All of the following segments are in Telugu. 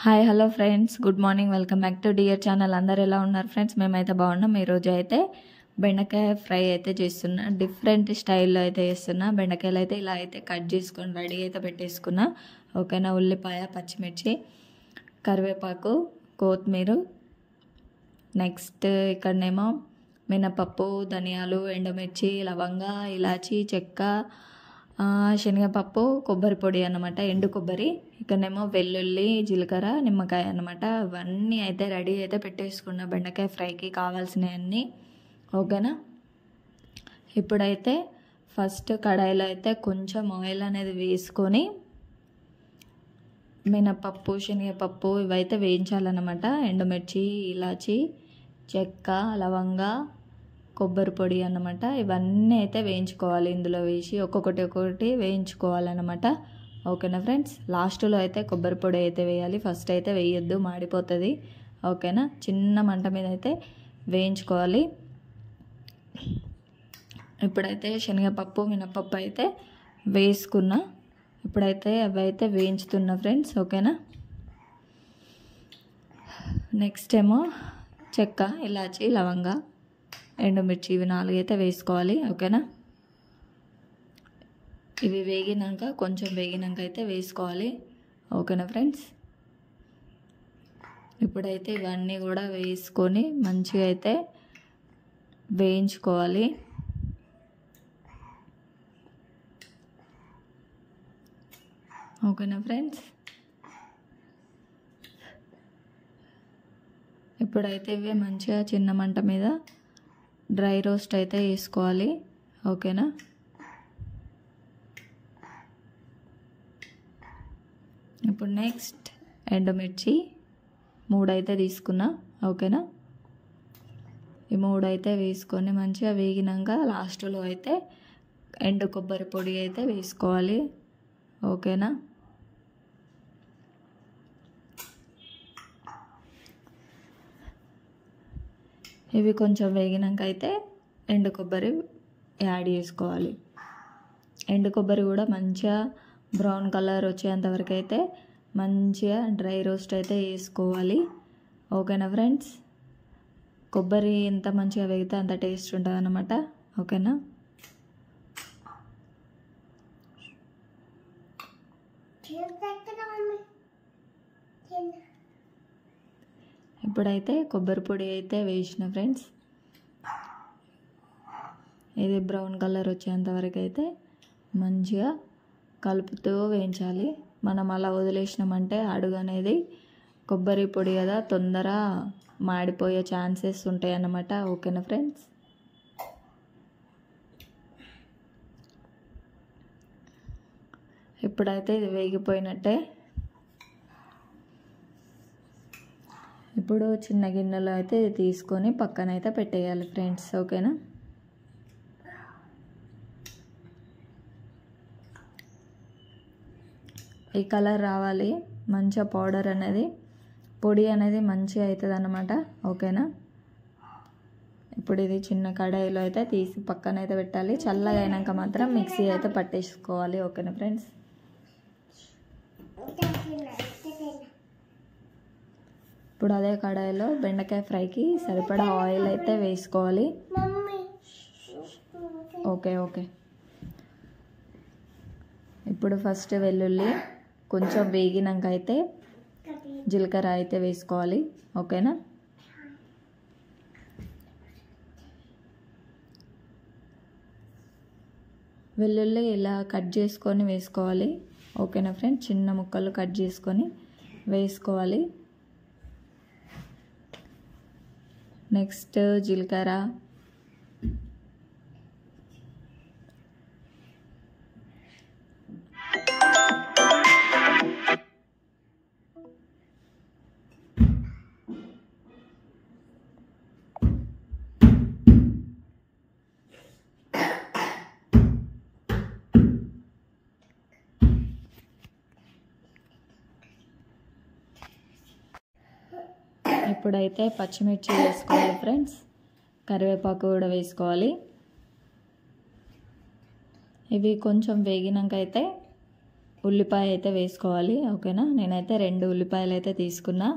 Hi hello friends, good morning. Welcome back to dear channel. అందరు ఎలా ఉన్నారు ఫ్రెండ్స్? మేమైతే బాగున్నాం. ఈరోజు అయితే బెండకాయ ఫ్రై అయితే చేస్తున్నా. డిఫరెంట్ స్టైల్లో అయితే చేస్తున్నా. బెండకాయలు అయితే ఇలా అయితే కట్ చేసుకొని రెడీ అయితే పెట్టేసుకున్నా. ఓకేనా? ఉల్లిపాయ, పచ్చిమిర్చి, కరివేపాకు, కొత్తిమీర, నెక్స్ట్ ఇక్కడనేమో మినపప్పు, ధనియాలు, ఎండుమిర్చి, లవంగా, ఇలాచి, చెక్క, శనగపప్పు, కొబ్బరి పొడి అన్నమాట, ఎండు కొబ్బరి. ఇక్కడనేమో వెల్లుల్లి, జీలకర్ర, నిమ్మకాయ అన్నమాట. ఇవన్నీ అయితే రెడీ అయితే పెట్టేసుకున్నా బెండకాయ ఫ్రైకి కావాల్సినవన్నీ. ఓకేనా? ఇప్పుడైతే ఫస్ట్ కడాయిలో అయితే కొంచెం ఆయిల్ అనేది వేసుకొని మినపప్పు, శనగపప్పు ఇవైతే వేయించాలన్నమాట. ఎండుమిర్చి, ఇలాచి, చెక్క, లవంగా, కొబ్బరి పొడి అన్నమాట. ఇవన్నీ అయితే వేయించుకోవాలి. ఇందులో వేసి ఒక్కొక్కటి వేయించుకోవాలన్నమాట. ఓకేనా ఫ్రెండ్స్? లాస్ట్లో అయితే కొబ్బరి పొడి అయితే వేయాలి. ఫస్ట్ అయితే వేయొద్దు, మాడిపోతుంది. ఓకేనా? చిన్న మంట మీద అయితే వేయించుకోవాలి. ఇప్పుడైతే శనగపప్పు, మినపప్పు అయితే వేసుకున్నా. ఇప్పుడైతే అవి అయితే వేయించుతున్నా ఫ్రెండ్స్. ఓకేనా? నెక్స్ట్ ఏమో చెక్క, ఇలాచి, లవంగా, ఎండుమిర్చి ఇవి 4 అయితే వేసుకోవాలి. ఓకేనా? ఇవి వేగినాక కొంచెం వేగినాక అయితే వేసుకోవాలి. ఓకేనా ఫ్రెండ్స్? ఇప్పుడైతే ఇవన్నీ కూడా వేసుకొని మంచిగా అయితే వేయించుకోవాలి. ఓకేనా ఫ్రెండ్స్? ఇప్పుడైతే ఇవి మంచిగా చిన్న మంట మీద డ్రై రోస్ట్ అయితే వేసుకోవాలి. ఓకేనా? ఇప్పుడు నెక్స్ట్ ఎండుమిర్చి 3 అయితే తీసుకున్నా. ఓకేనా? ఈ 3 అయితే వేసుకొని మంచిగా వేగినాక లాస్ట్లో అయితే ఎండు కొబ్బరి పొడి అయితే వేసుకోవాలి. ఓకేనా? ఇవి కొంచెం వేగినాక అయితే ఎండు కొబ్బరి యాడ్ చేసుకోవాలి. ఎండు కొబ్బరి కూడా మంచిగా బ్రౌన్ కలర్ వచ్చేంతవరకు అయితే మంచిగా డ్రై రోస్ట్ అయితే వేసుకోవాలి. ఓకేనా ఫ్రెండ్స్? కొబ్బరి ఎంత మంచిగా వేగితే అంత టేస్ట్ ఉంటుంది అన్నమాట. ఓకేనా? ఇప్పుడైతే కొబ్బరి పొడి అయితే వేసిన ఫ్రెండ్స్. ఇది బ్రౌన్ కలర్ వచ్చేంతవరకు అయితే మంచిగా కలుపుతూ వేయించాలి. మనం అలా వదిలేసినామంటే అడుగు అనేది కొబ్బరి పొడి కదా, తొందర మాడిపోయే ఛాన్సెస్ ఉంటాయి అన్నమాట. ఓకేనా ఫ్రెండ్స్? ఇప్పుడైతే ఇది వేగిపోయినట్టే. ఇప్పుడు చిన్న గిన్నెలో అయితే ఇది తీసుకొని పక్కన అయితే పెట్టేయాలి ఫ్రెండ్స్. ఓకేనా? ఈ కలర్ రావాలి, మంచిగా పౌడర్ అనేది, పొడి అనేది మంచిగా అవుతుంది అన్నమాట. ఓకేనా? ఇప్పుడు ఇది చిన్న కడాయిలో అయితే తీసి పక్కన అయితే పెట్టాలి. చల్లగా అయినాక మాత్రం మిక్సీ అయితే పట్టేసుకోవాలి. ఓకేనా ఫ్రెండ్స్? ఇప్పుడు అదే కడాయిలో బెండకాయ ఫ్రైకి సరిపడా ఆయిల్ అయితే వేసుకోవాలి. ఓకే. ఇప్పుడు ఫస్ట్ వెల్లుల్లి కొంచెం వేగినాక అయితే జీలకర్ర అయితే వేసుకోవాలి. ఓకేనా? వెల్లుల్లి ఇలా కట్ చేసుకొని వేసుకోవాలి. ఓకేనా ఫ్రెండ్స్? చిన్న ముక్కలు కట్ చేసుకొని వేసుకోవాలి. నెక్స్ట్ జీలకర్ర, ఇప్పుడైతే పచ్చిమిర్చి వేసుకోవాలి ఫ్రెండ్స్. కరివేపాకు కూడా వేసుకోవాలి. ఇవి కొంచెం వేగినాక అయితే ఉల్లిపాయ అయితే వేసుకోవాలి. ఓకేనా, నేనైతే 2 ఉల్లిపాయలు అయితే తీసుకున్నా.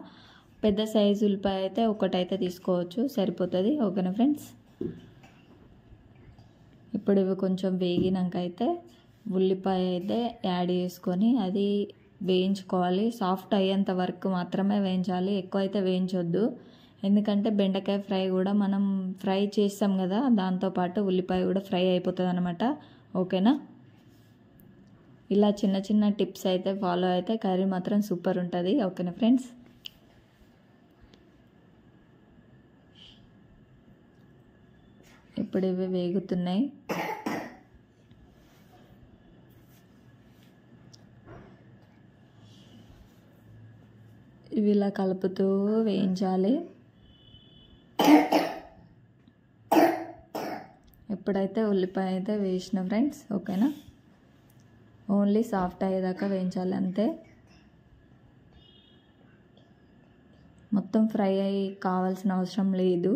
పెద్ద సైజు ఉల్లిపాయ అయితే ఒకటైతే తీసుకోవచ్చు, సరిపోతుంది. ఓకేనా ఫ్రెండ్స్, ఇప్పుడు ఇవి కొంచెం వేగినాక అయితే ఉల్లిపాయ అయితే యాడ్ చేసుకొని అది వేయించుకోవాలి. సాఫ్ట్ అయ్యేంత వరకు మాత్రమే వేయించాలి, ఎక్కువ అయితే వేయించొద్దు. ఎందుకంటే బెండకాయ ఫ్రై కూడా మనం ఫ్రై చేస్తాం కదా, దాంతోపాటు ఉల్లిపాయ కూడా ఫ్రై అయిపోతుంది అనమాట. ఓకేనా, ఇలా చిన్న చిన్న టిప్స్ అయితే ఫాలో అయితే కర్రీ మాత్రం సూపర్ ఉంటుంది. ఓకేనా ఫ్రెండ్స్, ఇప్పుడు ఇవి వేగుతున్నాయి. ఇవి ఇలా కలుపుతూ వేయించాలి. ఇప్పుడైతే ఉల్లిపాయ అయితే వేసిన ఫ్రెండ్స్. ఓకేనా, ఓన్లీ సాఫ్ట్ అయ్యేదాకా వేయించాలి అంతే, మొత్తం ఫ్రై అయ్యి కావాల్సిన అవసరం లేదు.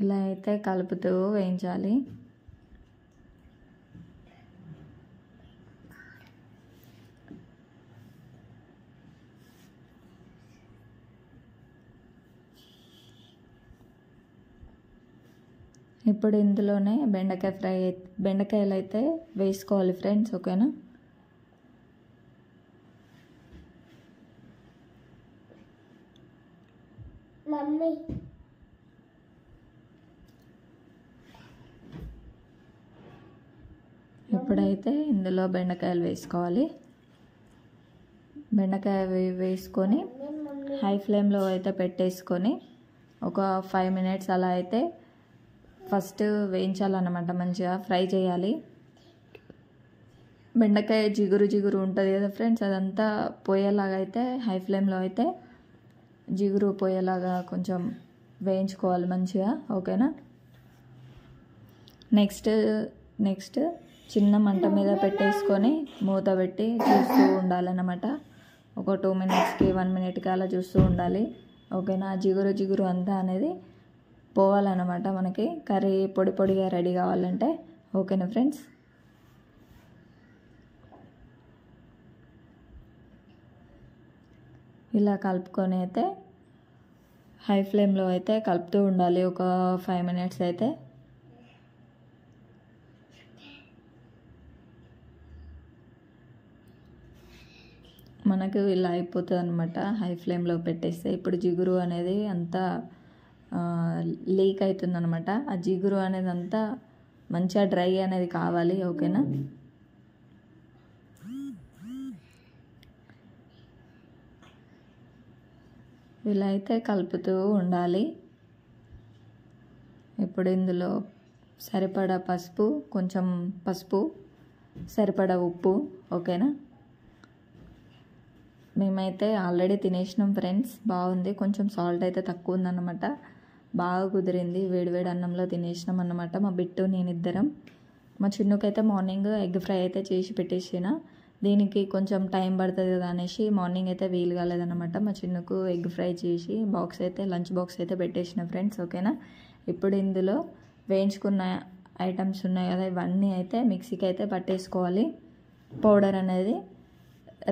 ఇలా అయితే కలుపుతూ వేయించాలి. ఇప్పుడు ఇందులోనే బెండకాయలు అయితే వేసుకోవాలి ఫ్రెండ్స్. ఓకేనా, మమ్మీ ఇప్పుడైతే ఇందులో బెండకాయలు వేసుకోవాలి. బెండకాయ వేసుకొని హై ఫ్లేమ్లో అయితే పెట్టేసుకొని ఒక 5 minutes అలా అయితే ఫస్ట్ వేయించాలన్నమాట, మంచిగా ఫ్రై చేయాలి. బెండకాయ జిగురు ఉంటుంది కదా ఫ్రెండ్స్, అదంతా పోయేలాగా అయితే హై ఫ్లేమ్లో అయితే జిగురు పోయేలాగా కొంచెం వేయించుకోవాలి మంచిగా. ఓకేనా, నెక్స్ట్ చిన్న మంట మీద పెట్టేసుకొని మూత పెట్టి చూస్తూ ఉండాలన్నమాట. ఒక 2 minutesకి 1 minuteకి అలా చూస్తూ ఉండాలి. ఓకేనా, జిగురు అంతా అనేది పోవాలన్నమాట మనకి, కర్రీ పొడిగా రెడీ కావాలంటే. ఓకేనా ఫ్రెండ్స్, ఇలా కలుపుకొని అయితే హై ఫ్లేమ్లో అయితే కలుపుతూ ఉండాలి ఒక 5 minutes అయితే. మనకు ఇలా అయిపోతుంది అనమాట హై ఫ్లేమ్లో పెట్టేస్తే. ఇప్పుడు జిగురు అనేది అంతా లీక్ అవుతుంది అనమాట, ఆ జిగురు అనేది అంతా మంచిగా డ్రై అనేది కావాలి. ఓకేనా, ఇలా అయితే కలుపుతూ ఉండాలి. ఇప్పుడు ఇందులో సరిపడా పసుపు, సరిపడా ఉప్పు. ఓకేనా, మేమైతే ఆల్రెడీ తినేసినాం ఫ్రెండ్స్, బాగుంది. కొంచెం సాల్ట్ అయితే తక్కువ ఉందన్నమాట, బాగా కుదిరింది. వేడివేడి అన్నంలో తినేసినాం అన్నమాట, మా బిట్టు నేనిద్దరం. మా చిన్నుకైతే మార్నింగ్ ఎగ్ ఫ్రై అయితే చేసి పెట్టేసిన, దీనికి కొంచెం టైం పడుతుంది కదా అనేసి మార్నింగ్ అయితే వీలు కాలేదన్నమాట. మా చిన్నుకు ఎగ్ ఫ్రై చేసి లంచ్ బాక్స్ అయితే పెట్టేసిన ఫ్రెండ్స్. ఓకేనా, ఇప్పుడు ఇందులో వేయించుకున్న ఐటమ్స్ ఉన్నాయి కదా, ఇవన్నీ అయితే మిక్సీకి అయితే పట్టేసుకోవాలి. పౌడర్ అనేది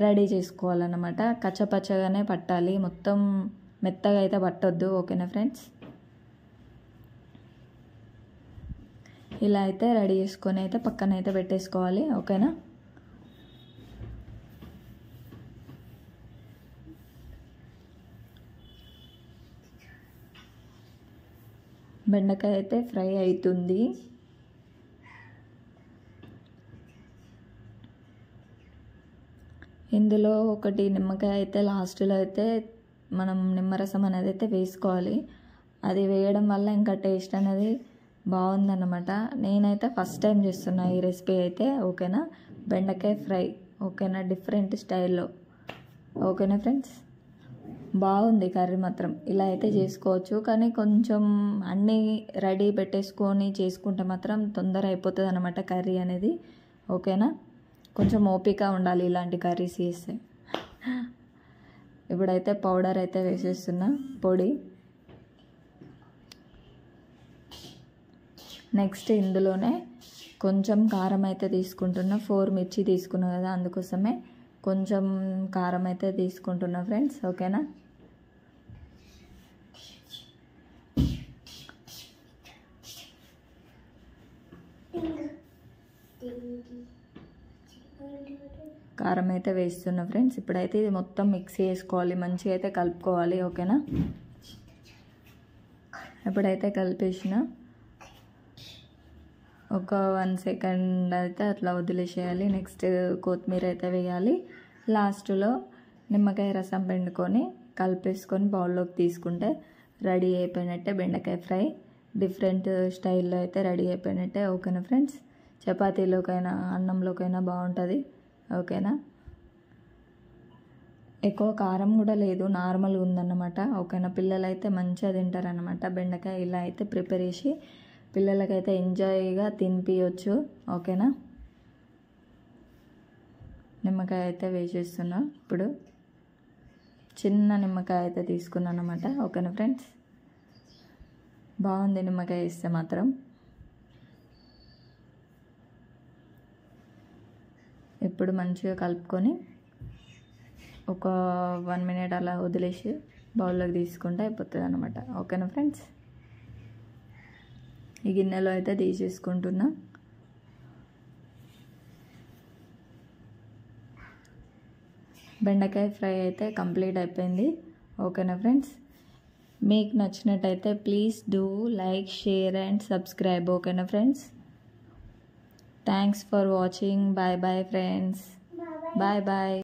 రెడీ చేసుకోవాలన్నమాట, కచ్చపచ్చగానే పట్టాలి, మొత్తం మెత్తగా అయితే పట్టొద్దు. ఓకేనా ఫ్రెండ్స్, ఇలా అయితే రెడీ చేసుకొని అయితే పక్కన అయితే పెట్టేసుకోవాలి. ఓకేనా, బెండకాయ అయితే ఫ్రై అవుతుంది. ఇందులో ఒకటి నిమ్మకాయ అయితే లాస్ట్లో అయితే మనం నిమ్మరసం అనేది అయితే వేసుకోవాలి. అది వేయడం వల్ల ఇంకా టేస్ట్ అనేది బాగుందన్నమాట. నేనైతే ఫస్ట్ టైం చేస్తున్నా ఈ రెసిపీ అయితే. ఓకేనా, బెండకాయ ఫ్రై. ఓకేనా, డిఫరెంట్ స్టైల్లో. ఓకేనా ఫ్రెండ్స్, బాగుంది కర్రీ మాత్రం. ఇలా అయితే చేసుకోవచ్చు, కానీ కొంచెం అన్నీ రెడీ పెట్టేసుకొని చేసుకుంటే మాత్రం తొందర అయిపోతుంది అన్నమాట కర్రీ అనేది. ఓకేనా, కొంచెం ఓపిక ఉండాలి ఇలాంటి కర్రీస్ చేస్తే. ఇప్పుడైతే పౌడర్ అయితే వేసేస్తున్నా, పొడి. నెక్స్ట్ ఇందులోనే కొంచెం కారం అయితే తీసుకుంటున్నా. 4 మిర్చి తీసుకున్నా కదా, అందుకోసమే కొంచెం కారం అయితే తీసుకుంటున్నా ఫ్రెండ్స్. ఓకేనా. కారం అయితే వేస్తున్నా ఫ్రెండ్స్. ఇప్పుడైతే ఇది మొత్తం మిక్స్ చేసుకోవాలి, మంచిగా అయితే కలుపుకోవాలి. ఓకేనా. ఎప్పుడైతే కలిపేసిన ఒక 1 సెకండ్ అయితే అట్లా వదిలేసేయాలి. నెక్స్ట్ కొత్తిమీర అయితే వేయాలి. లాస్ట్లో నిమ్మకాయ రసం పిండుకొని కలిపేసుకొని బౌల్లోకి తీసుకుంటే రెడీ అయిపోయినట్టే బెండకాయ ఫ్రై. డిఫరెంట్ స్టైల్లో అయితే రెడీ అయిపోయినట్టే. ఓకేనా ఫ్రెండ్స్. చపాతీలోకైనా అన్నంలోకైనా బాగుంటుంది. ఓకేనా. ఎక్కువ కారం కూడా లేదు, నార్మల్గా ఉందన్నమాట. ఓకేనా. పిల్లలు అయితే మంచిగా తింటారనమాట. బెండకాయ ఇలా అయితే ప్రిపేర్ చేసి పిల్లలకైతే ఎంజాయ్గా తినిపించవచ్చు. ఓకేనా. నిమ్మకాయ అయితే వేసేస్తున్నా. ఇప్పుడు చిన్న నిమ్మకాయ అయితే తీసుకున్నాను అనమాట. ఓకేనా ఫ్రెండ్స్. బాగుంది నిమ్మకాయ వేస్తే మాత్రం. ఇప్పుడు మంచిగా కలుపుకొని ఒక 1 మినిట్ అలా వదిలేసి బౌల్లోకి తీసుకుంటే అయిపోతుంది అనమాట. ఓకేనా ఫ్రెండ్స్. ఈ గిన్నెలో అయితే తీసేసుకుంటున్నా. బెండకాయ ఫ్రై అయితే కంప్లీట్ అయిపోయింది. ఓకేనా ఫ్రెండ్స్. మీకు నచ్చినట్టయితే please do like, share and subscribe. ఓకేనా friends. Thanks for watching. Bye bye friends. Bye bye.